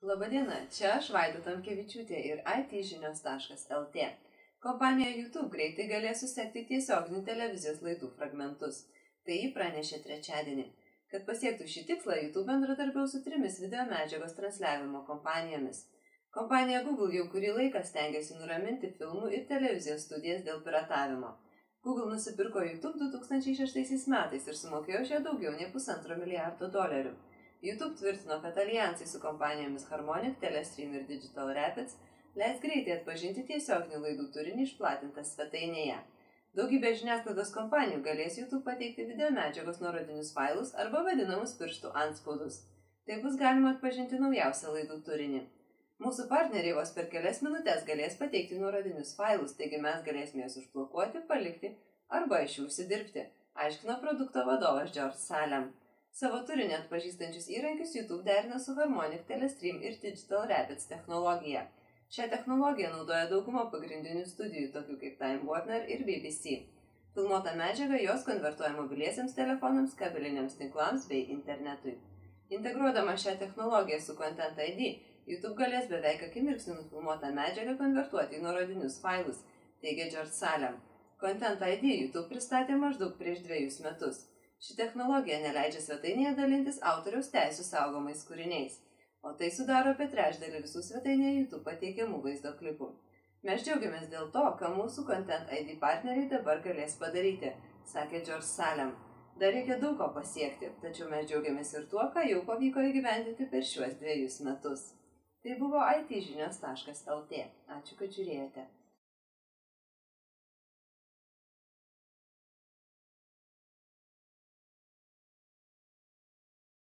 Labadiena, čia aš Vaida Tamkevičiūtė ir itžinios.lt. Kompanija YouTube greitai galės susekti tiesioginių televizijos laidų fragmentus. Tai jį pranešė trečiadienį. Kad pasiektų šį tikslą, YouTube bendradarbiaus su 3 video medžiagos transliavimo kompanijomis. Kompanija Google jau kurį laiką stengiasi nuraminti filmų ir televizijos studijas dėl piratavimo. Google nusipirko YouTube 2006 metais ir sumokėjo šią daugiau nei $1,5 milijardo. YouTube tvirtino, kad alijansai su kompanijomis Harmonic, Telestream ir Digital Rapids leis greitai atpažinti tiesioginių laidų turinį išplatintą svetainėje. Daugybė žiniasklaidos kompanijų galės YouTube pateikti video medžiagos nuorodinius failus arba vadinamus pirštų antspaudus. Tai bus galima atpažinti naujausią laidų turinį. Mūsų partneriai vos per kelias minutės galės pateikti nuorodinius failus, taigi mes galėsime juos užblokuoti, palikti arba iš jų užsidirbti, aiškino produkto vadovas George Salem. Savo turinį atpažįstančius įrankius YouTube derina su Harmonic, Telestream ir Digital Rapids technologija. Šią technologiją naudoja dauguma pagrindinių studijų, tokių kaip Time Warner ir BBC. Filmuota medžiaga jos konvertuoja mobiliesiems telefonams, kabeliniams tinklams bei internetui. Integruodama šią technologiją su Content ID, YouTube galės beveik akimirksniu nufilmuotą medžiagą konvertuoti į nuorodinius failus, teigia George Salem. Content ID YouTube pristatė maždaug prieš 2 metus. Ši technologija neleidžia svetainėje dalintis autoriaus teisių saugomais kūriniais, o tai sudaro apie 1/3 visų svetainėje YouTube pateikiamų vaizdo klipų. Mes džiaugiamės dėl to, ką mūsų Content ID partneriai dabar galės padaryti, sakė George Salem. Dar reikia daug ko pasiekti, tačiau mes džiaugiamės ir tuo, ką jau pavyko įgyvendinti per šiuos 2 metus. Tai buvo itžinios.lt. Ačiū, kad žiūrėjote.